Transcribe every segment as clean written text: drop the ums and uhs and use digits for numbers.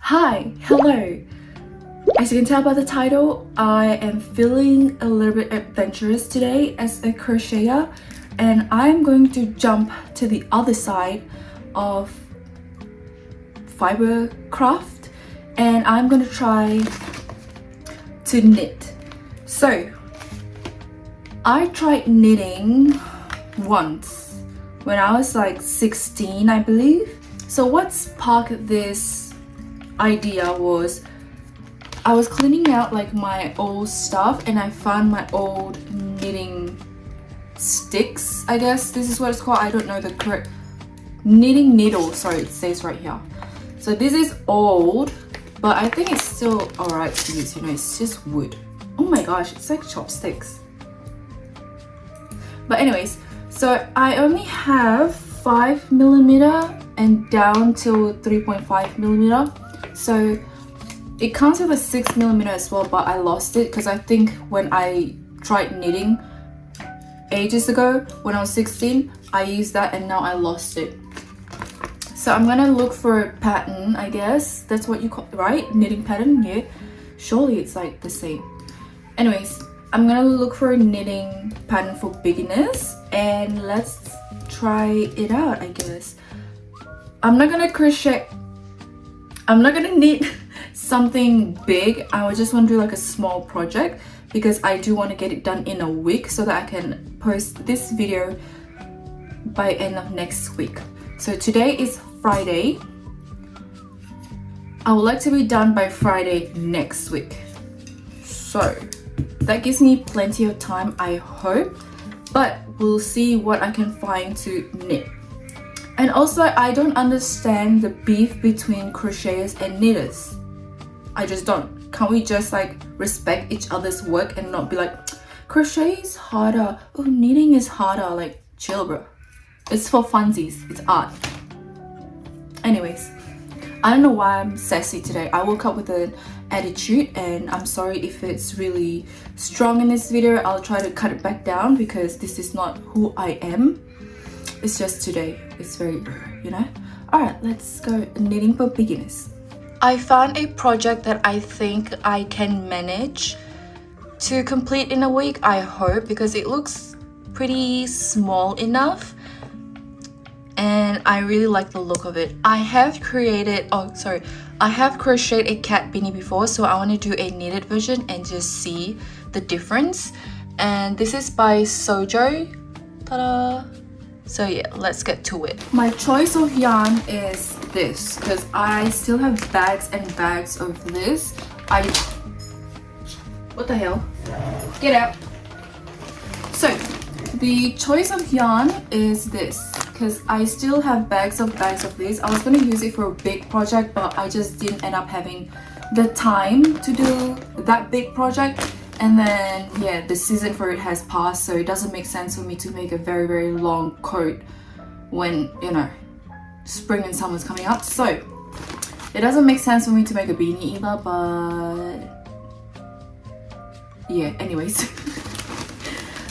Hi, hello. As you can tell by the title, I am feeling a little bit adventurous today as a crocheter, and I'm going to jump to the other side of fiber craft, and I'm going to try to knit. So I tried knitting once when I was like 16, I believe. So what sparked this idea was I was cleaning out like my old stuff and I found my old knitting sticks, I guess this is what it's called. I don't know the correct knitting needle, sorry, it says right here. So this is old, but I think it's still alright to use, you know, it's just wood. Oh my gosh, it's like chopsticks. But anyways, so I only have 5mm and down to 3.5mm. So it comes with a 6mm as well, but I lost it because I think when I tried knitting ages ago when I was 16, I used that and now I lost it. So I'm gonna look for a pattern, I guess that's what you call, right? Knitting pattern, yeah. Surely it's like the same. Anyways, I'm gonna look for a knitting pattern for beginners and let's try it out, I guess. I'm not gonna knit something big. I just want to do like a small project because I do want to get it done in a week so that I can post this video by end of next week. So today is Friday. I would like to be done by Friday next week. So that gives me plenty of time, I hope, but we'll see what I can find to knit. And also, I don't understand the beef between crocheters and knitters. I just don't. Can't we just like respect each other's work and not be like, crochet is harder, oh knitting is harder? Like, chill bro. It's for funsies, it's art. Anyways, I don't know why I'm sassy today. I woke up with an attitude and I'm sorry if it's really strong in this video. I'll try to cut it back down because this is not who I am. It's just today, it's very, you know. Alright, let's go knitting for beginners. I found a project that I think I can manage to complete in a week, I hope, because it looks pretty small enough and I really like the look of it. I have crocheted a cat beanie before, so I want to do a knitted version and just see the difference. And this is by Sojo. Ta-da! So yeah, let's get to it. My choice of yarn is this because I still have bags and bags of this. What the hell? Get out. So the choice of yarn is this because I still have bags of this. I was going to use it for a big project, but I just didn't end up having the time to do that big project. And then yeah, the season for it has passed, so it doesn't make sense for me to make a very, very long coat when, you know, spring and summer's coming up. So it doesn't make sense for me to make a beanie either, but yeah, anyways.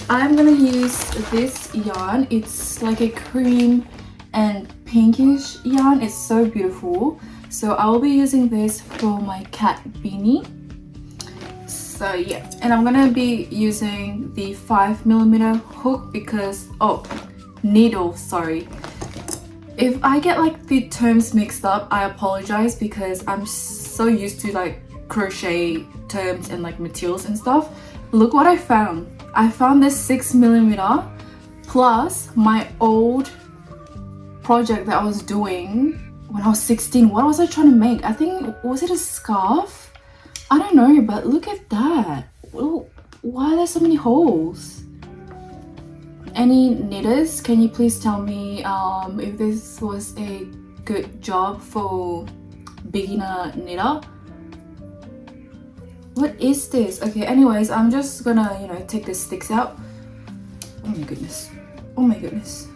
I'm gonna use this yarn. It's like a cream and pinkish yarn. It's so beautiful. So I will be using this for my cat beanie. So yeah, and I'm gonna be using the 5mm hook because, needle, sorry. If I get like the terms mixed up, I apologize because I'm so used to like crochet terms and like materials and stuff. Look what I found. I found this 6mm plus my old project that I was doing when I was 16. What was I trying to make? I think, was it a scarf? I don't know, but look at that. Why are there so many holes? Any knitters, can you please tell me if this was a good job for beginner knitter? What is this? Okay, anyways, I'm just gonna, you know, take the sticks out. Oh my goodness. Oh my goodness.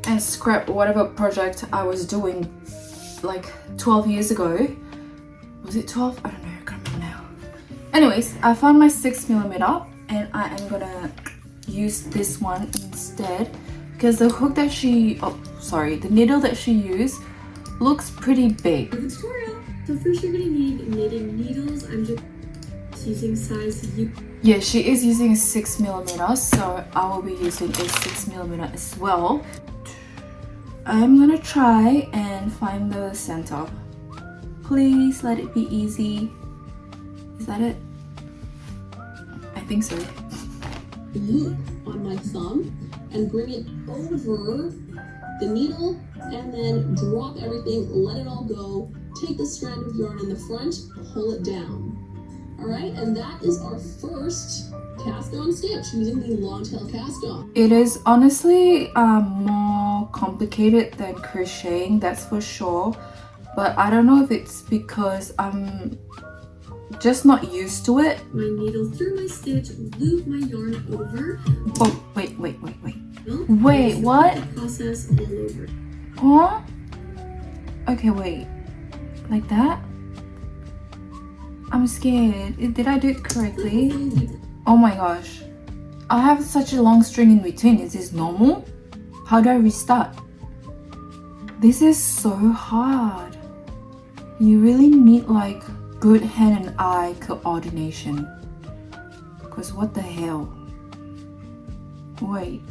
And scrap whatever project I was doing like 12 years ago. Was it 12? I don't know, I can't remember now. Anyways, I found my 6mm and I am gonna use this one instead because the hook that the needle that she used looks pretty big. The tutorial. So first you're gonna need knitting needles. I'm just using size U. Yeah, she is using a 6mm, so I will be using a 6mm as well. I'm gonna try and find the center. Please let it be easy. Is that it? I think so. Loop on my thumb and bring it over the needle and then drop everything, let it all go. Take the strand of yarn in the front, pull it down. All right, and that is our first cast on stitch using the long tail cast on. It is honestly more complicated than crocheting, that's for sure. But I don't know if it's because I'm just not used to it. My needle through my stitch, loop my yarn over. Oh, wait. Wait, And what? the process all over. Huh? Okay, wait. Like that? I'm scared. Did I do it correctly? Oh my gosh. I have such a long string in between. Is this normal? How do I restart? This is so hard. You really need like good hand and eye coordination. Because what the hell? Wait.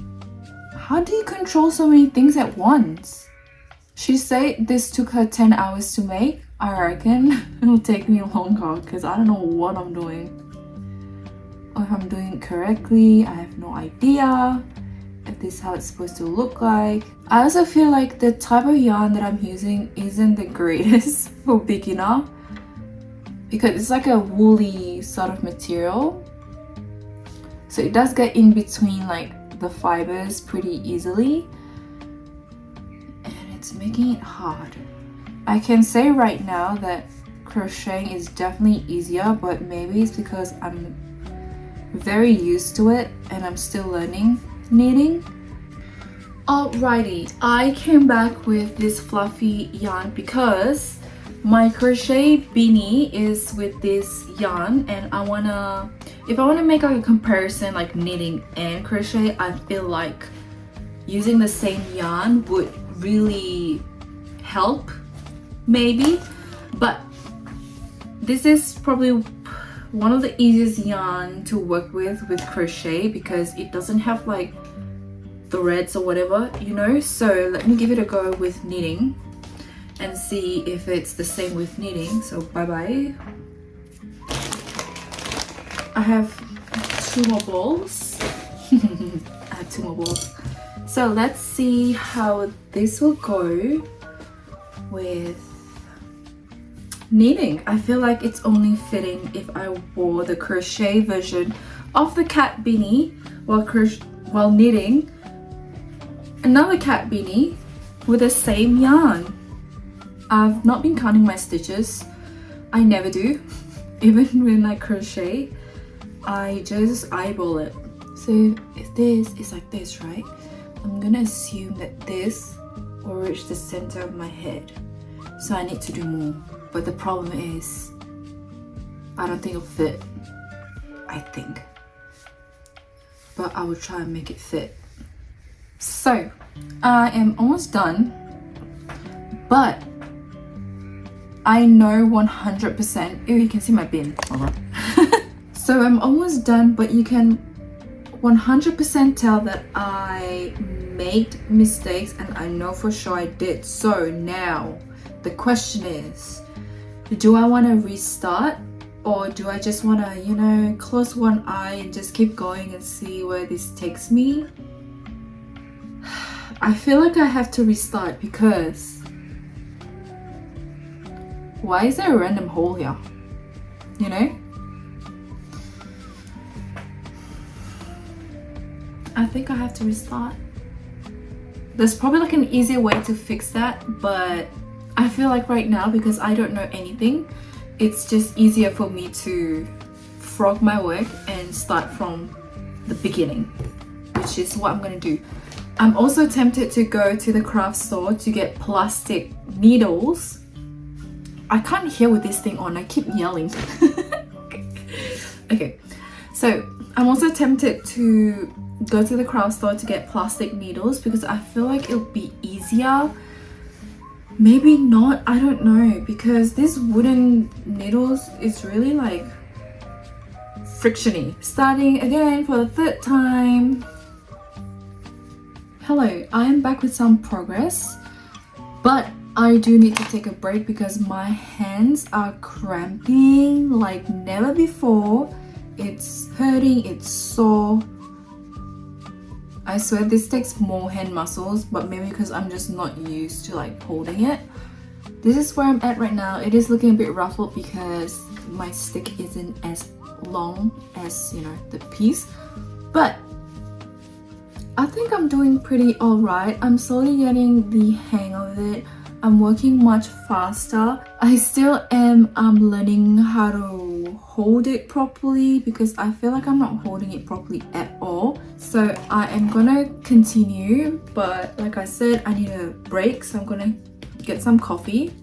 How do you control so many things at once? She said this took her 10 hours to make. I reckon it'll take me longer because I don't know what I'm doing. Or if I'm doing it correctly, I have no idea. If this is how it's supposed to look like. I also feel like the type of yarn that I'm using isn't the greatest for beginner. Because it's like a woolly sort of material. So it does get in between like the fibers pretty easily. And it's making it hard. I can say right now that crocheting is definitely easier, but maybe it's because I'm very used to it and I'm still learning knitting. Alrighty, I came back with this fluffy yarn because my crochet beanie is with this yarn, and if I wanna make like a comparison like knitting and crochet, I feel like using the same yarn would really help, maybe. But this is probably one of the easiest yarn to work with crochet because it doesn't have like threads or whatever, you know. So let me give it a go with knitting and see if it's the same with knitting. So bye bye. I have 2 more balls. I have 2 more balls. So let's see how this will go with knitting. I feel like it's only fitting if I wore the crochet version of the cat beanie while knitting another cat beanie with the same yarn. I've not been counting my stitches. I never do. Even when I crochet, I just eyeball it. So if this is like this, right? I'm gonna assume that this will reach the center of my head. So I need to do more. But the problem is, I don't think it'll fit. I think. But I will try and make it fit. So, I am almost done. But I know 100%. Oh, you can see my bin. Hold on. So I'm almost done, but you can 100% tell that I made mistakes, and I know for sure I did. So now the question is, do I want to restart, or do I just want to, you know, close one eye and just keep going and see where this takes me? I feel like I have to restart because why is there a random hole here? You know? I think I have to restart. There's probably like an easier way to fix that, but I feel like right now, because I don't know anything, it's just easier for me to frog my work and start from the beginning, which is what I'm gonna do. I'm also tempted to go to the craft store to get plastic needles. I can't hear with this thing on, I keep yelling. Okay, so I'm also tempted to go to the craft store to get plastic needles because I feel like it'll be easier Maybe not, I don't know, because this wooden needles is really like frictiony. Starting again for the third time. Hello, I am back with some progress, but I do need to take a break because my hands are cramping like never before. It's hurting, it's sore. I swear this takes more hand muscles, but maybe because I'm just not used to like holding it. This is where I'm at right now. It is looking a bit ruffled because my stick isn't as long as, you know, the piece, but I think I'm doing pretty alright. I'm slowly getting the hang of it. I'm working much faster. I still am learning how to hold it properly because I feel like I'm not holding it properly at all. So I am gonna continue, but like I said, I need a break, so I'm gonna get some coffee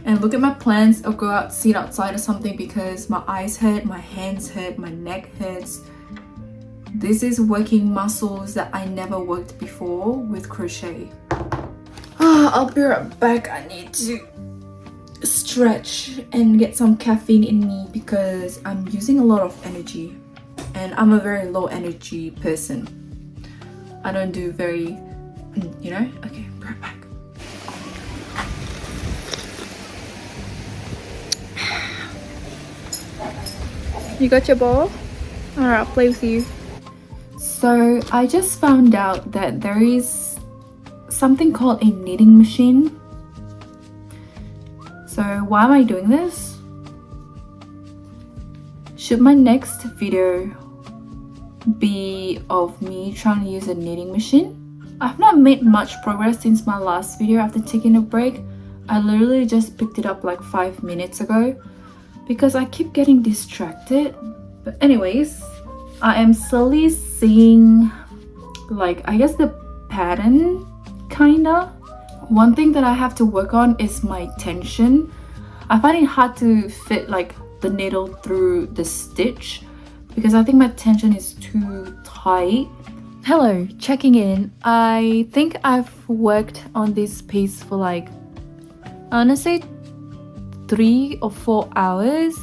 and look at my plants or go out, sit outside or something because my eyes hurt, my hands hurt, my neck hurts. This is working muscles that I never worked before with crochet. I'll be right back. I need to stretch and get some caffeine in me because I'm using a lot of energy and I'm a very low energy person. I don't do very, you know? Okay, be right back. You got your ball? Alright, I'll play with you. So I just found out that there is something called a knitting machine. So why am I doing this? Should my next video be of me trying to use a knitting machine? I've not made much progress since my last video after taking a break. I literally just picked it up like 5 minutes ago because I keep getting distracted. But anyways, I am slowly seeing like, I guess the pattern kinda. One thing that I have to work on is my tension. I find it hard to fit like the needle through the stitch because I think my tension is too tight. Hello, checking in. I think I've worked on this piece for like, I wanna say 3 or 4 hours,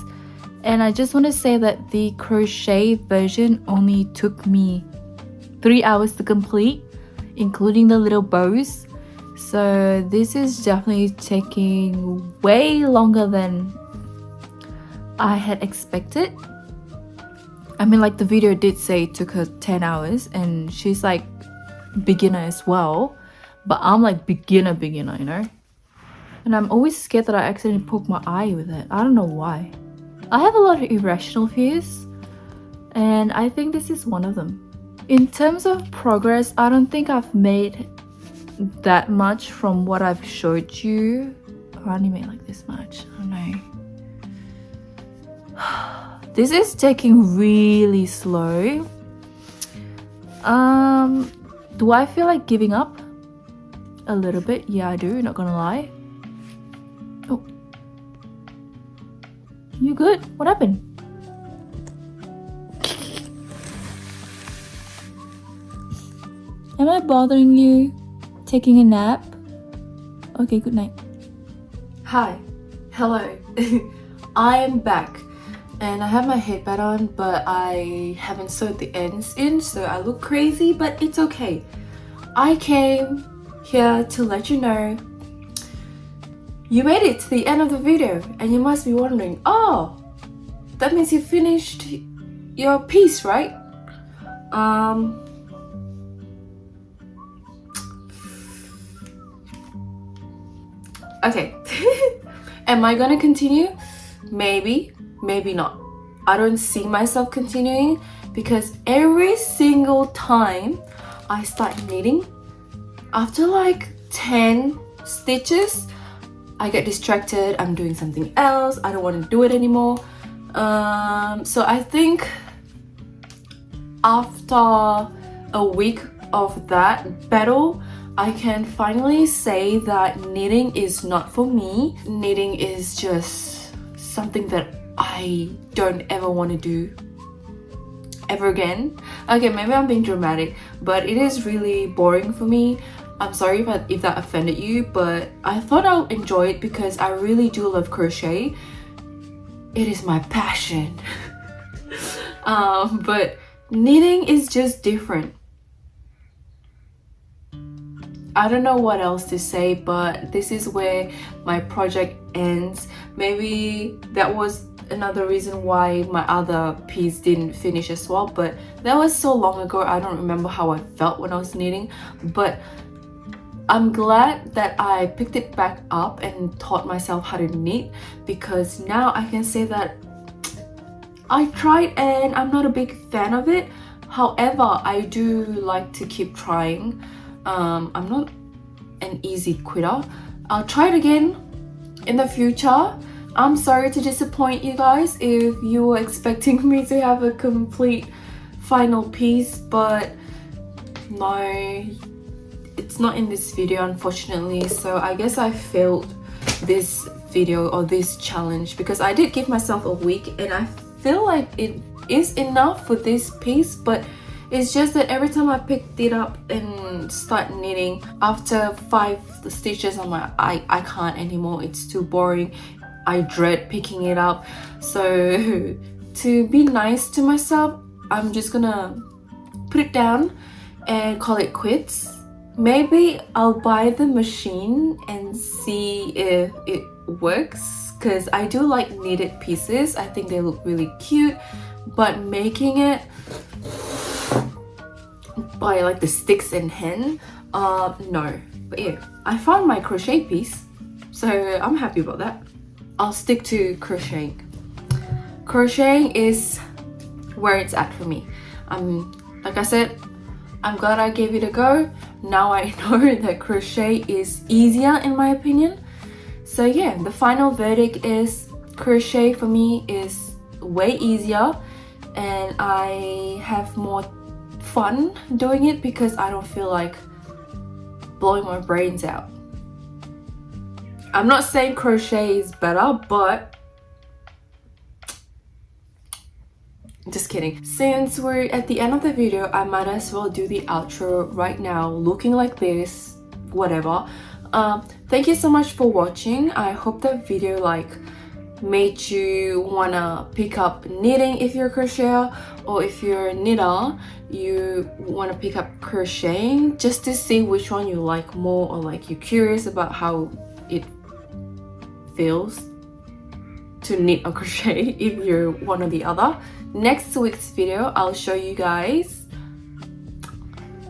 and I just want to say that the crochet version only took me 3 hours to complete, including the little bows. So this is definitely taking way longer than I had expected. I mean, like the video did say it took her 10 hours and she's like beginner as well, but I'm like beginner, you know? And I'm always scared that I accidentally poke my eye with it. I don't know why. I have a lot of irrational fears, and I think this is one of them. In terms of progress, I don't think I've made that much from what I've showed you. I only made like this much. I don't know. This is taking really slow. Do I feel like giving up? A little bit. Yeah, I do, not gonna lie. Oh. You good? What happened? Am I bothering you? Taking a nap? Okay, good night. Hi. Hello. I am back. And I have my headband on, but I haven't sewed the ends in, so I look crazy, but it's okay. I came here to let you know you made it to the end of the video, and you must be wondering, oh, that means you finished your piece, right? Okay. Am I gonna continue? Maybe, maybe not. I don't see myself continuing because every single time I start knitting, after like 10 stitches, I get distracted, I'm doing something else, I don't want to do it anymore. So I think after a week of that battle, I can finally say that knitting is not for me. Knitting is just something that I don't ever want to do ever again. Okay, maybe I'm being dramatic, but it is really boring for me. I'm sorry if that offended you, but I thought I'll enjoy it because I really do love crochet. It is my passion. But knitting is just different. I don't know what else to say, but this is where my project ends. Maybe that was another reason why my other piece didn't finish as well, but that was so long ago. I don't remember how I felt when I was knitting, but I'm glad that I picked it back up and taught myself how to knit, because now I can say that I tried and I'm not a big fan of it. However, I do like to keep trying. I'm not an easy quitter. I'll try it again in the future. I'm sorry to disappoint you guys if you were expecting me to have a complete final piece, but no, it's not in this video unfortunately. So I guess I failed this video or this challenge because I did give myself a week and I feel like it is enough for this piece, but it's just that every time I picked it up and start knitting, after 5 stitches I'm like, I can't anymore, it's too boring. I dread picking it up. So to be nice to myself, I'm just gonna put it down and call it quits. Maybe I'll buy the machine and see if it works, because I do like knitted pieces. I think they look really cute, but making it by like the sticks and hen, no. But yeah, I found my crochet piece, so I'm happy about that. I'll stick to crocheting. Crocheting is where it's at for me. Like I said, I'm glad I gave it a go. Now I know that crochet is easier in my opinion. So yeah, the final verdict is crochet for me is way easier and I have more fun doing it because I don't feel like blowing my brains out. I'm not saying crochet is better, but just kidding. Since we're at the end of the video, I might as well do the outro right now, looking like this, whatever. Thank you so much for watching. I hope that video like made you wanna pick up knitting if you're a crocheter, or if you're a knitter, you wanna pick up crocheting just to see which one you like more, or like you're curious about how it feels to knit or crochet if you're one or the other. Next week's video, I'll show you guys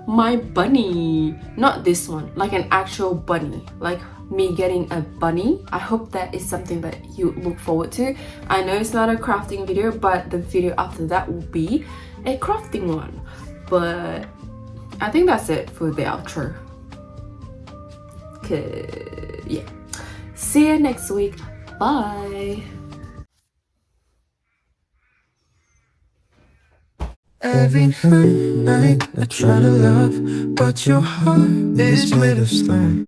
my bunny. Not this one, like an actual bunny, like me getting a bunny. I hope that is something that you look forward to. I know it's not a crafting video, but the video after that will be a crafting one. But I think that's it for the outro. Yeah. See you next week. Bye. Every night I try to love, but your heart is made of stone.